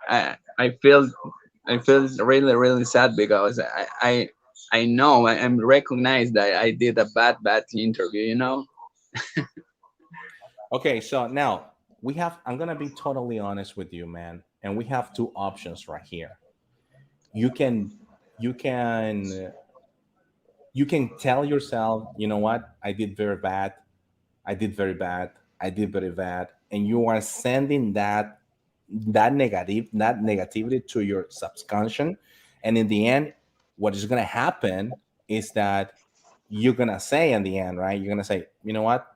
I feel really really sad because I know I'm recognized that I did a bad interview. You know. Okay, so now we have. I'm gonna be totally honest with you, man. And we have two options right here. You can, you can, you can tell yourself, you know what, I did very bad. I did very bad. I did very bad, and you are sending that negativity to your subconscious, and in the end, what is gonna happen is that you're gonna say in the end, right? You're gonna say, you know what,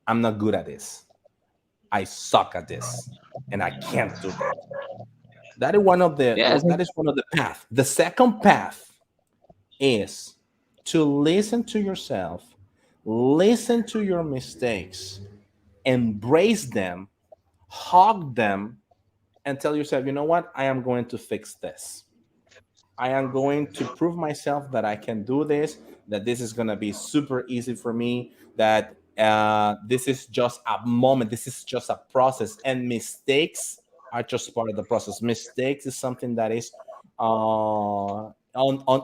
I'm not good at this. I suck at this, and I can't do that. That is one of Yes. that is one of the path. The second path is to listen to yourself, listen to your mistakes, embrace them, hug them, and tell yourself, you know what, I am going to fix this. I am going to prove myself that I can do this, that this is going to be super easy for me, that this is just a moment, this is just a process, and mistakes are just part of the process. Mistakes is something that is on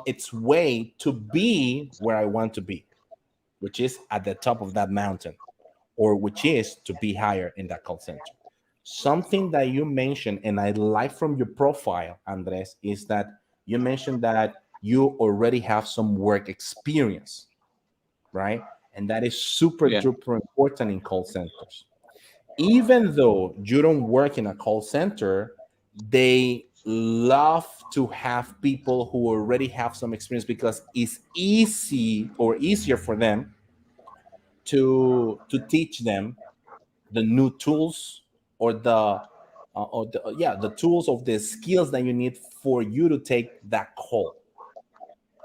its way to be where I want to be, which is at the top of that mountain, or which is to be higher in that call center. Something that you mentioned, and I like from your profile, Andres, is that you mentioned that you already have some work experience, right? And that is super Yeah. duper important in call centers. Even though you don't work in a call center, they love to have people who already have some experience because it's easy or easier for them to teach them the new tools or the tools of the skills that you need for you to take that call,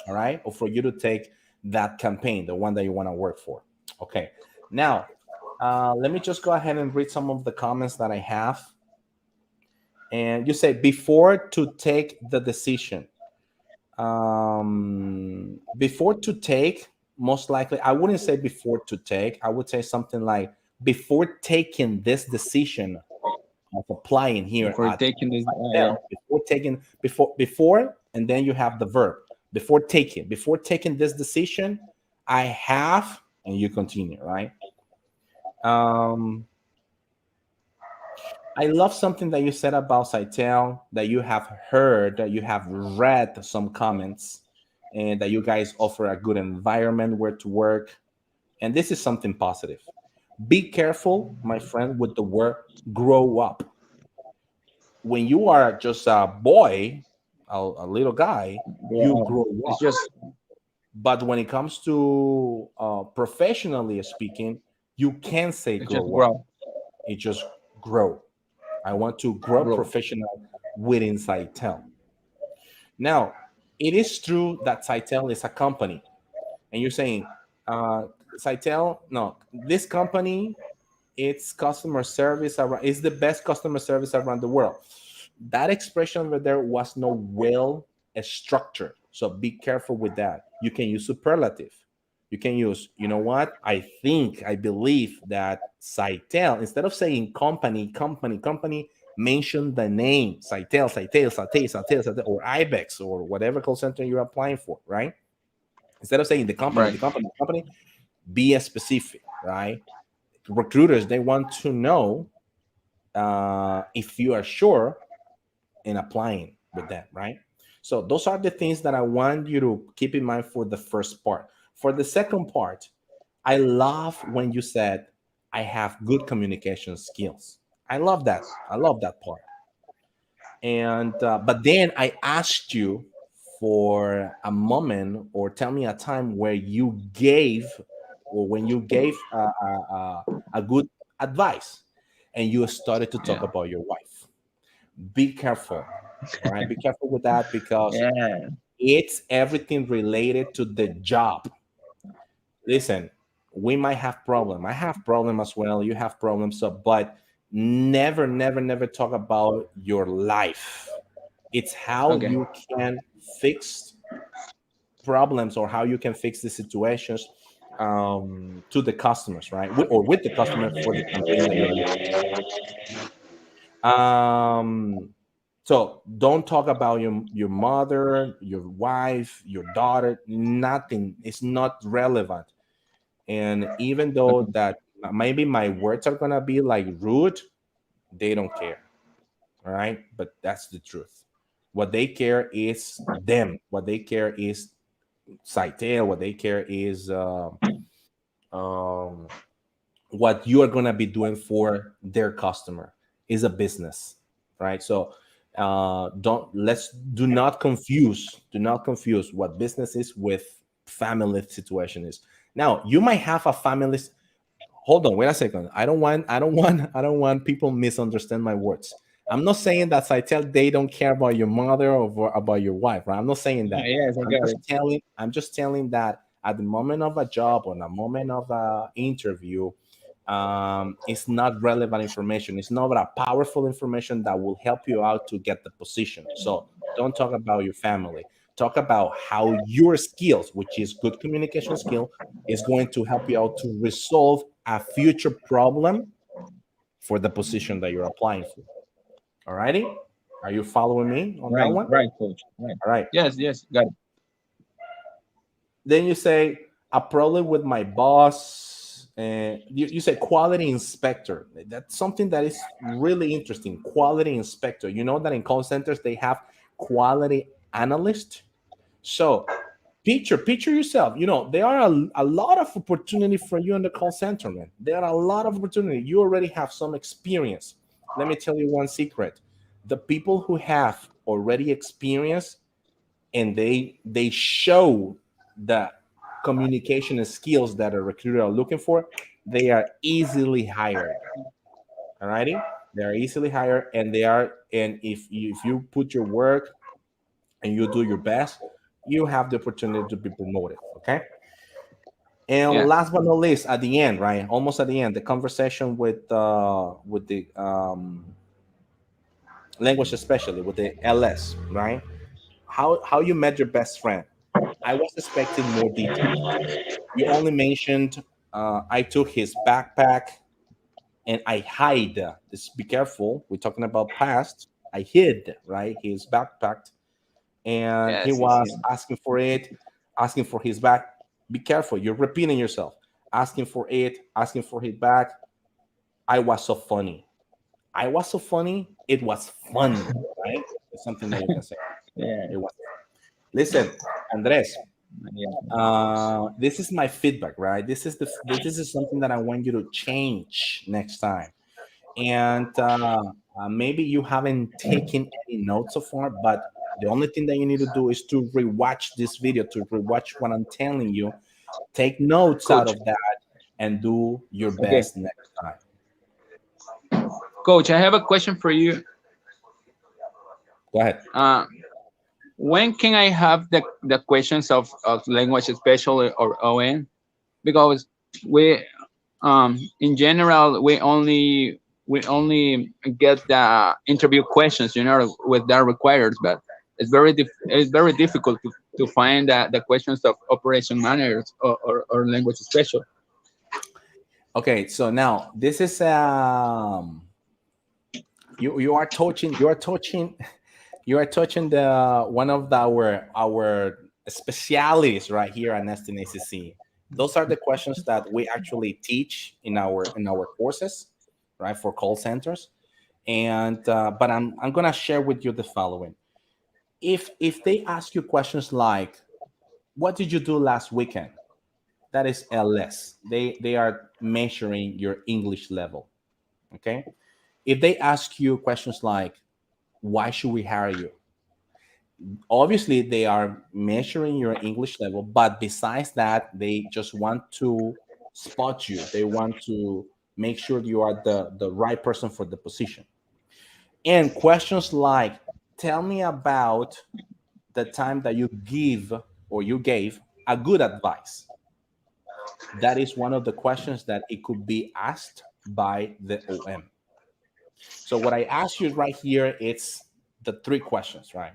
all right, or for you to take that campaign, the one that you want to work for. Okay, now let me just go ahead and read some of the comments that I have. And you say before to take the decision, before to take, most likely I wouldn't say before to take, I would say something like before taking this decision of applying here Before at taking this. Yeah. Cytel, before taking, before, and then you have the verb before taking this decision, I have, and you continue, right? um I love something that you said about Cytel, that you have heard, that you have read some comments, and that you guys offer a good environment where to work. And this is something positive. Be careful, my friend, with the word grow up. When you are just a boy, a little guy, you Yeah. grow It's up. just But when it comes to professionally speaking, you can say it's just grow up. grow It just grow. I want to grow grow. professional within Cytel. Now, it is true that Cytel is a company, and you're saying, Cytel, no, this company, its customer service around, is the best customer service around the world. That expression over there was not well structured. So be careful with that. You can use superlative. You can use, you know what? I think, I believe that Cytel, instead of saying company, company, company, mention the name Cytel, Cytel, Cytel, Cytel, Cytel, or IBEX, or whatever call center you're applying for, right? Instead of saying Right. the company, be a specific, right? Recruiters, they want to know if you are sure in applying with them, right? So those are the things that I want you to keep in mind for the first part. For the second part, I love when you said I have good communication skills. I love that. I love that part. And but then I asked you for a moment, or tell me a time where you gave, or when you gave a good advice, and you started to talk Yeah. about your wife. Be careful, all right? Be careful with that, because Yeah. it's everything related to the job. Listen, we might have problem. I have problem as well. You have problems, so but never, never, never talk about your life. It's how Okay. you can fix problems, or how you can fix the situations to the customers, right? Or with the customer for the campaign that you're looking for. So don't talk about your mother, your wife, your daughter. Nothing. It's not relevant. And even though Okay. that maybe my words are gonna be like rude, they don't care. All right, but that's the truth. What they care is them. What they care is Sitel. What they care is um, what you are going to be doing for their customer is a business, right? So don't let's do not confuse what business is with family situation is. Now you might have a family. Hold on, wait a second. I don't want people misunderstand my words. I'm not saying that I tell they don't care about your mother or about your wife, right? I'm not saying that. Yes, I got it. I'm just telling that at the moment of a job or a moment of a interview, it's not relevant information. It's not a powerful information that will help you out to get the position. So don't talk about your family. Talk about how your skills, which is good communication skill, is going to help you out to resolve a future problem for the position that you're applying for. All righty? Are you following me on that Right, one? right, coach. Right. All right. Yes, yes, got it. Then you say a problem with my boss. And you say quality inspector. That's something that is really interesting. Quality inspector. You know that in call centers they have quality analyst. So picture yourself. You know there are a lot of opportunity for you in the call center, man. There are a lot of opportunity. You already have some experience. Let me tell you one secret. The people who have already experience and they show the communication and skills that a recruiter are looking for, they are easily hired. Alrighty, they are easily hired, and they are. And if you put your work and you do your best, you have the opportunity to be promoted. Okay. And Yeah. last but not least, at the end, right, almost at the end, the conversation with the language, especially with the LS, right? How you met your best friend. I was expecting more details. You only mentioned I took his backpack and I hid. This be careful. We're talking about past. I hid, right, his backpack, and he Yes, yes, was yes. asking for it, asking for his back. Be careful. You're repeating yourself. Asking for it, asking for his back. I was so funny. I was so funny. It was fun, right? It's something that you can say. Yeah, It was. Listen, Andres. yeah. This is my feedback, right? This is something that I want you to change next time. And maybe you haven't taken any notes so far, but the only thing that you need to do is to rewatch this video, to rewatch what I'm telling you, take notes out Coach, of that, and do your okay. best next time. Coach, I have a question for you. Go ahead. Uh, when can I have the questions of language special or ON? Because we in general we only get the interview questions, with that required, but it's very difficult to find the questions of operation managers or language special. Okay, so now this is you are touching you are touching the one of our specialities right here at Nesting ACC. Those are the questions that we actually teach in our courses, right, for call centers. And but I'm gonna share with you the following. If they ask you questions like, "What did you do last weekend?" That is LS. They are measuring your English level. Okay. If they ask you questions like, "Why should we hire you?" Obviously they are measuring your English level, but besides that they just want to spot you. They want to make sure you are the right person for the position. And questions like, tell me about the time that you give or you gave a good advice. That is one of the questions that it could be asked by the OM. So what I ask you right here, it's the three questions, right?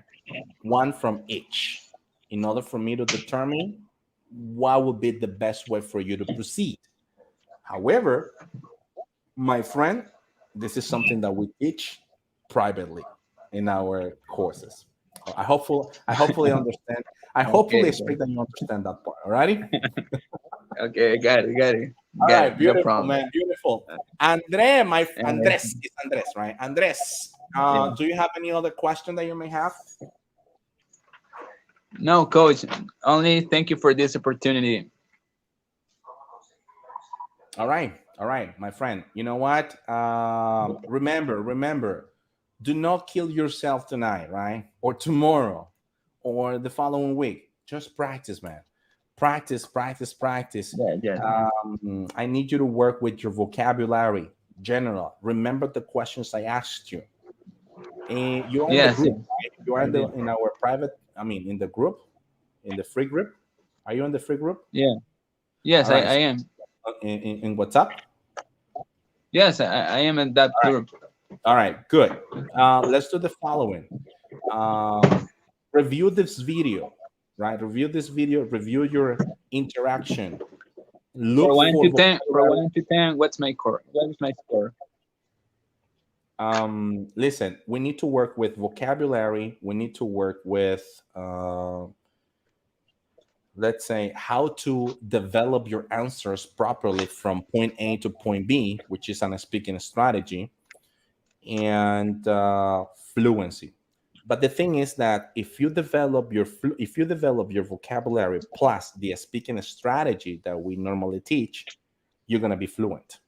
One from each, in order for me to determine what would be the best way for you to proceed. However, my friend, this is something that we teach privately. our courses. I hopefully understand. I hopefully Okay, expect that you understand that part. Alrighty. okay, All got right, it, no beautiful, problem. man, beautiful. Andre, And Andres is Andres, right? Andres, yeah. do you have any other question that you may have? No, coach, only thank you for this opportunity. All right, my friend. You know what? Remember, do not kill yourself tonight, right? Or tomorrow, or the following week. Just practice, man. Practice, practice, practice. Yeah, yeah. I need you to work with your vocabulary, general. Remember the questions I asked you. And you are in the Yes, group, yes, right? You are I did. in our private. I mean, in the group, in the free group. Are you in the free group? Yeah. Yes, All right. I So, am. in WhatsApp. Yes, I am in that group. All right, good. Let's do the following. Um, Review this video, right? Review this video, review your interaction. For Look one for to ten, for vocabulary. 1 to 10, what's my core? What is my score? Listen, we need to work with vocabulary. We need to work with, let's say, how to develop your answers properly from point A to point B, which is on a speaking strategy, and fluency. But the thing is that if you develop your vocabulary plus the speaking strategy that we normally teach, you're going to be fluent.